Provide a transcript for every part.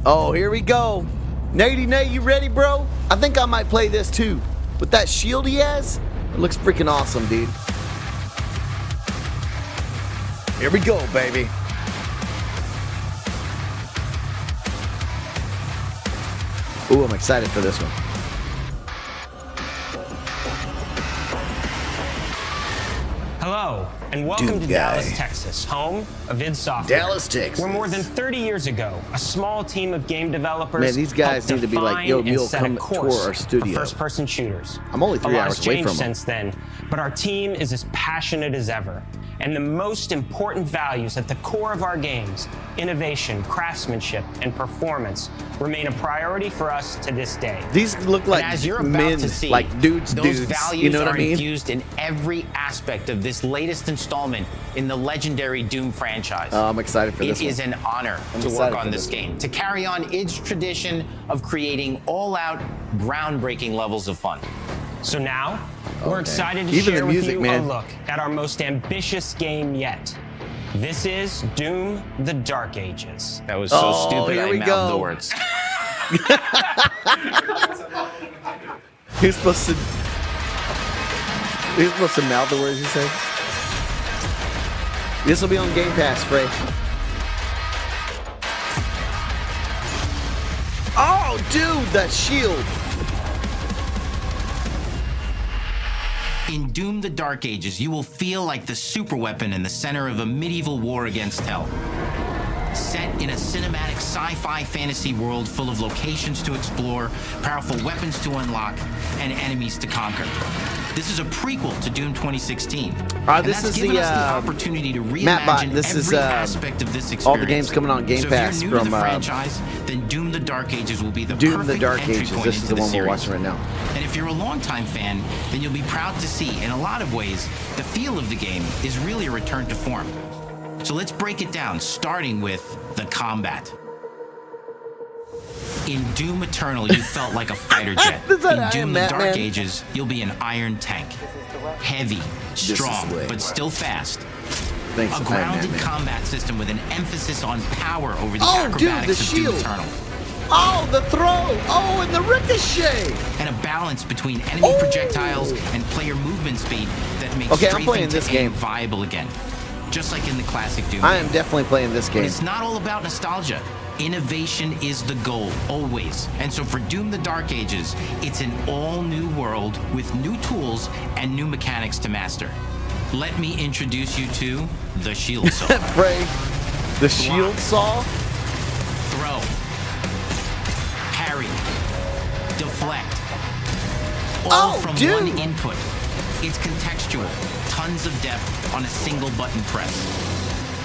Oh, here we go. Nady Nate, you ready, bro? I think I might play this too. With that shield he has, it looks freaking awesome, dude. Here we go, baby. Ooh, I'm excited for this one. Hello, and welcome to Dallas, Texas, home of id Software. Dallas, Texas. Where more than 30 years ago, a small team of game developers Man, these guys need to be like, yo, Mule, come tour our studio. First-person shooters. I'm only 3 hours away from them. Since then, but our team is as passionate as ever. And the most important values at the core of our games, innovation, craftsmanship, and performance, remain a priority for us to this day. These look like as you're about men, to see, like dudes, those values you know what are I mean? infused in every aspect of this latest installment in the legendary Doom franchise. Oh, I'm excited for this It is an honor to work on this game, to carry on id's tradition of creating all-out, groundbreaking levels of fun. So now, we're excited to Even share the with music, you man. a look at our most ambitious game yet. This is Doom: The Dark Ages. That was so stupid, here I we mouthed go. the words. He's supposed to mouth the words he said. This will be on Game Pass, Frey. Oh, dude, that shield. In Doom: The Dark Ages, you will feel like the superweapon in the center of a medieval war against hell. Set in a cinematic sci-fi fantasy world full of locations to explore, powerful weapons to unlock, and enemies to conquer. This is a prequel to Doom 2016. This that's is given the, us the opportunity to Mattbot, reimagine this is, every aspect of this experience. all the games coming on Game Pass so if you're new from, to the franchise, then Doom: The Dark Ages will be the Doom: perfect The Dark entry Ages. point This is into the one we're series. watching right now. And if you're a longtime fan, then you'll be proud to see, in a lot of ways, the feel of the game is really a return to form. So let's break it down, starting with the combat. In Doom Eternal, you felt like a fighter jet. In Doom: The Dark Ages, you'll be an iron tank. Heavy, strong, but still fast. Thanks, a grounded combat system with an emphasis on power over the dude, acrobatics the of shield. Doom Eternal. Oh, the throw. Oh, and the ricochet. And a balance between enemy projectiles and player movement speed that makes I'm playing this game viable again. Just like in the classic Doom. I am definitely playing this game. But it's not all about nostalgia. Innovation is the goal, always. And so for Doom: The Dark Ages, it's an all-new world with new tools and new mechanics to master. Let me introduce you to the shield saw. Frey, the shield saw? Throw. Parry. Deflect. All from one input. It's contextual. Tons of depth on a single button press.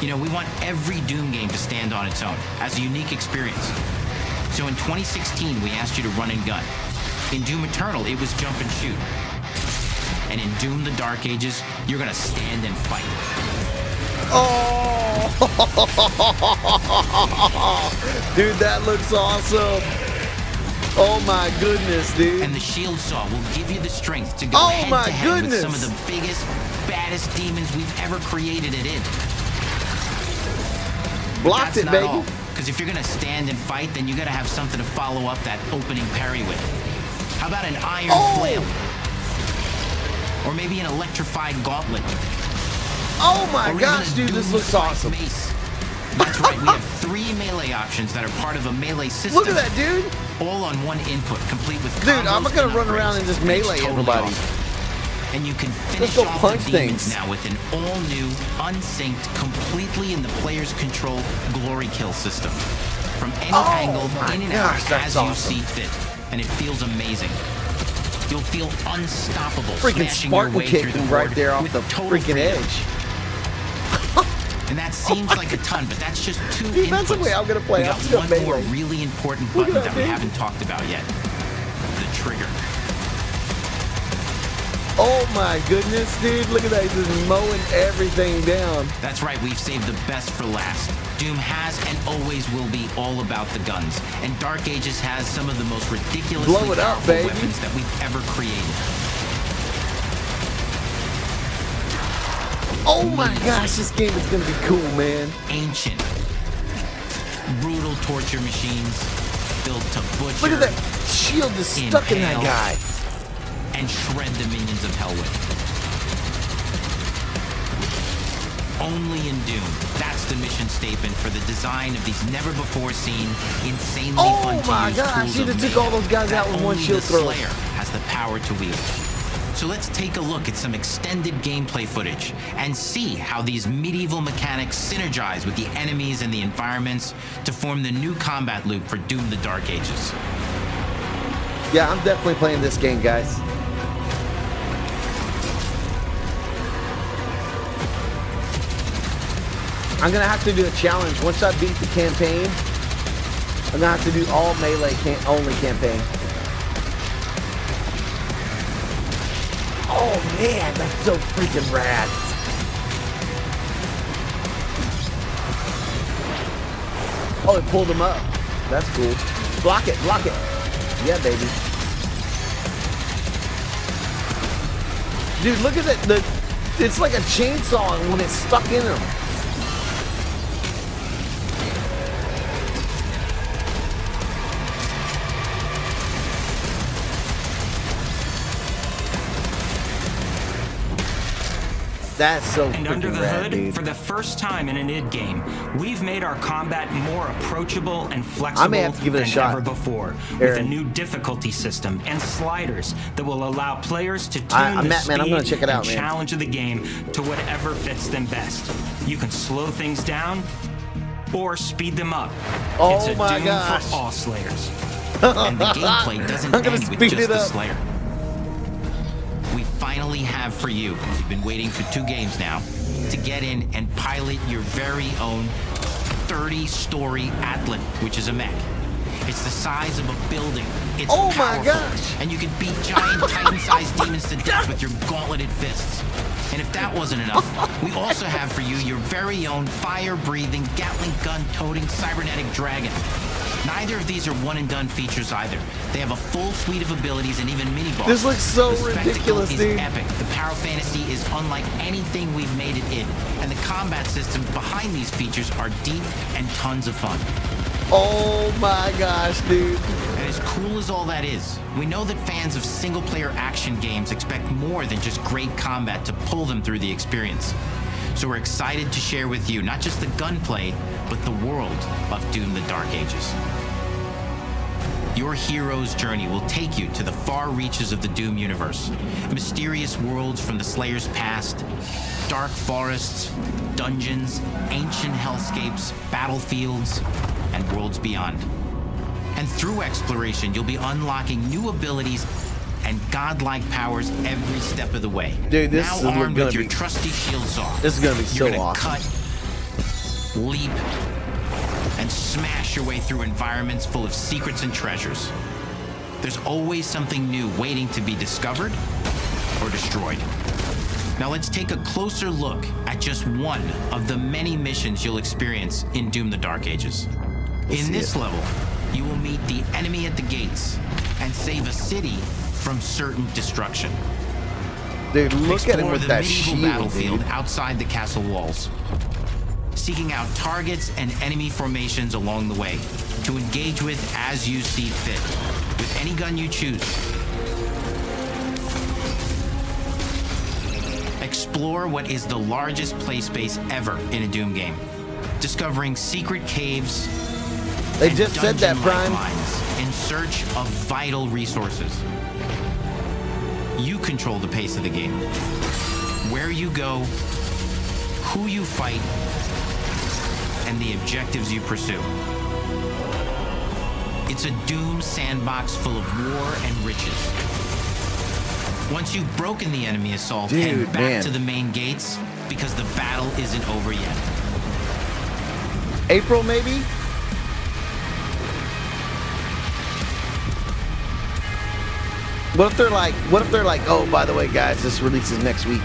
You know, we want every Doom game to stand on its own as a unique experience. So in 2016, we asked you to run and gun. In Doom Eternal, it was jump and shoot. And in Doom: The Dark Ages, you're gonna stand and fight. Oh! Dude, that looks awesome. Oh my goodness, dude. And the shield saw will give you the strength to go head-to-head with some of the biggest, baddest demons we've ever created at id. Blocked it, baby. Because if you're gonna stand and fight, then you gotta have something to follow up that opening parry with. How about an iron flail? Or maybe an electrified gauntlet. Oh my gosh, dude, this looks awesome. Mace. That's right, we have 3 melee options that are part of a melee system. Look at that, dude. All on one input, complete with combos. Dude, I'm not gonna run around and just melee everybody. Awesome. And you can finish go off punch the demons things now with an all-new, unsynced, completely in the player's control glory kill system. From any angle, in and out, as you see fit. And it feels amazing. You'll feel unstoppable. Freaking smashing your Spartan way through kicking the right board there off with the total freaking freedom. edge. And that seems like a ton, but that's just 2 Dude, inputs. that's the way I'm gonna play. We I'm got just gonna one more melee. really important Look button at that that, we dude. haven't talked about yet. The trigger. Oh my goodness, dude. Look at that. He's just mowing everything down. That's right, we've saved the best for last. Doom has and always will be all about the guns. And Dark Ages has some of the most ridiculously Blow it up, powerful baby. weapons that we've ever created. Oh my gosh, this game is gonna be cool, man. Ancient. Brutal torture machines built to butcher. Look at that shield just stuck in that impale, guy. and shred the minions of hell with. Only in Doom. That's the mission statement for the design of these never-before-seen, insanely fun to my use gosh, tools he of just took mayhem all those guys out that with one only shield the throw. Slayer has the power to wield. So let's take a look at some extended gameplay footage and see how these medieval mechanics synergize with the enemies and the environments to form the new combat loop for Doom: The Dark Ages. Yeah, I'm definitely playing this game, guys. I'm gonna have to do a challenge. Once I beat the campaign, I'm gonna have to do all melee only campaign. Oh man, that's so freaking rad. Oh, it pulled him up. That's cool. Block it, block it. Yeah, baby. Dude, look at it. It's like a chainsaw when it's stuck in him. That's so And under freaking the rad, hood, dude. for the first time in an id game, we've made our combat more approachable and I flexible may have to give it a than shot, ever before, with a Aaron. new difficulty system and sliders that will allow players to tune the Matt, man, I'm gonna speed check it out, and man. challenge of the game to whatever fits them best. You can slow things down or speed them up. Oh it's a my Doom gosh. for all Slayers. And the gameplay doesn't I'm gonna end with speed just it the up. Slayer. We finally have for you, you've been waiting for 2 games now, to get in and pilot your very own 30-story Atlan, which is a mech. It's the size of a building. It's Oh my powerful, gosh. and you can beat giant Titan-sized demons to death with your gauntleted fists. And if that wasn't enough, we also have for you your very own fire-breathing, Gatling gun-toting cybernetic dragon. Neither of these are one-and-done features either. They have a full suite of abilities and even mini-bosses. This looks so The spectacle ridiculous, is dude. epic. The power fantasy is unlike anything we've made it in. And the combat systems behind these features are deep and tons of fun. Oh my gosh, dude. And as cool as all that is, we know that fans of single-player action games expect more than just great combat to pull them through the experience. So we're excited to share with you not just the gunplay, but the world of Doom: The Dark Ages. Your hero's journey will take you to the far reaches of the Doom universe. Mysterious worlds from the Slayer's past, dark forests, dungeons, ancient hellscapes, battlefields, and worlds beyond. And through exploration, you'll be unlocking new abilities and godlike powers every step of the way. Dude, this now is armed gonna with your be- trusty shield saw. This is gonna be so you're gonna awesome. cut, leap, and smash your way through environments full of secrets and treasures. There's always something new waiting to be discovered or destroyed. Now let's take a closer look at just one of the many missions you'll experience in Doom: The Dark Ages. In this level, you will meet the enemy at the gates and save a city from certain destruction. Dude, look at him Explore with the that medieval shield, battlefield dude. outside the castle walls, seeking out targets and enemy formations along the way to engage with as you see fit, with any gun you choose. Explore what is the largest play space ever in a Doom game, discovering secret caves They and just said that, dungeon Prime. lifelines in search of vital resources. You control the pace of the game. Where you go, who you fight, and the objectives you pursue. It's a Doom sandbox full of war and riches. Once you've broken the enemy assault, Dude, head back man. to the main gates because the battle isn't over yet. April, maybe? What if they're like, oh, by the way, guys, this releases next week?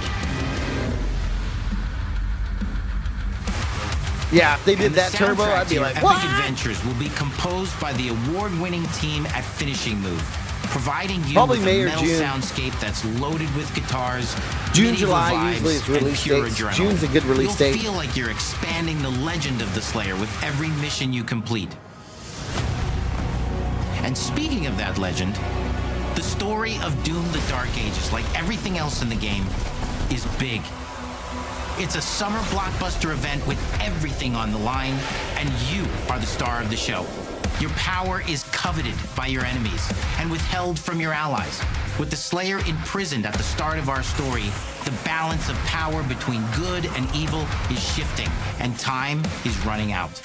Yeah, if they did And the that turbo, soundtrack I'd to be your like, epic what? adventures will be composed by the award-winning team at Finishing Move, providing you Probably with May a or metal June. soundscape that's loaded with guitars, June, medieval July vibes, usually is and release pure dates. adrenaline. June's a good release date. You'll feel like you're expanding the legend of the Slayer with every mission you complete. And speaking of that legend, the story of Doom: The Dark Ages, like everything else in the game, is big. It's a summer blockbuster event with everything on the line, and you are the star of the show. Your power is coveted by your enemies and withheld from your allies. With the Slayer imprisoned at the start of our story, the balance of power between good and evil is shifting, and time is running out.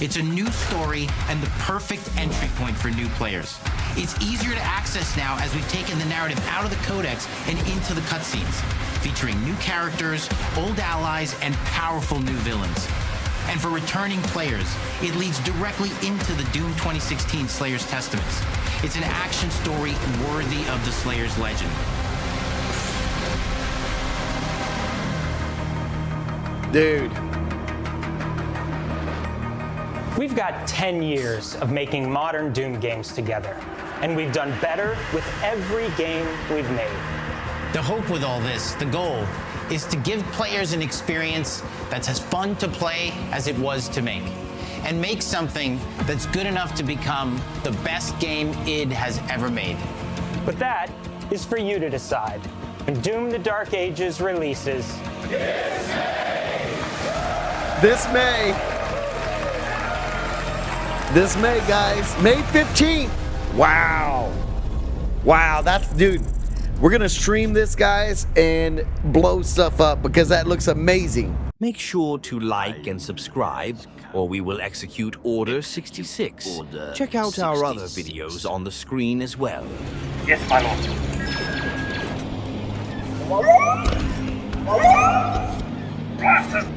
It's a new story and the perfect entry point for new players. It's easier to access now as we've taken the narrative out of the codex and into the cutscenes, featuring new characters, old allies, and powerful new villains. And for returning players, it leads directly into the Doom 2016 Slayer's Testaments. It's an action story worthy of the Slayer's legend. Dude. We've got 10 years of making modern Doom games together, and we've done better with every game we've made. The hope with all this, the goal, is to give players an experience that's as fun to play as it was to make, and make something that's good enough to become the best game id has ever made. But that is for you to decide. When Doom: The Dark Ages releases This May, guys. May 15th. Wow. Wow, that's, dude. We're going to stream this, guys, and blow stuff up because that looks amazing. Make sure to like and subscribe, or we will execute Order 66. Check out our other videos on the screen as well. Yes, my lord. Blasters!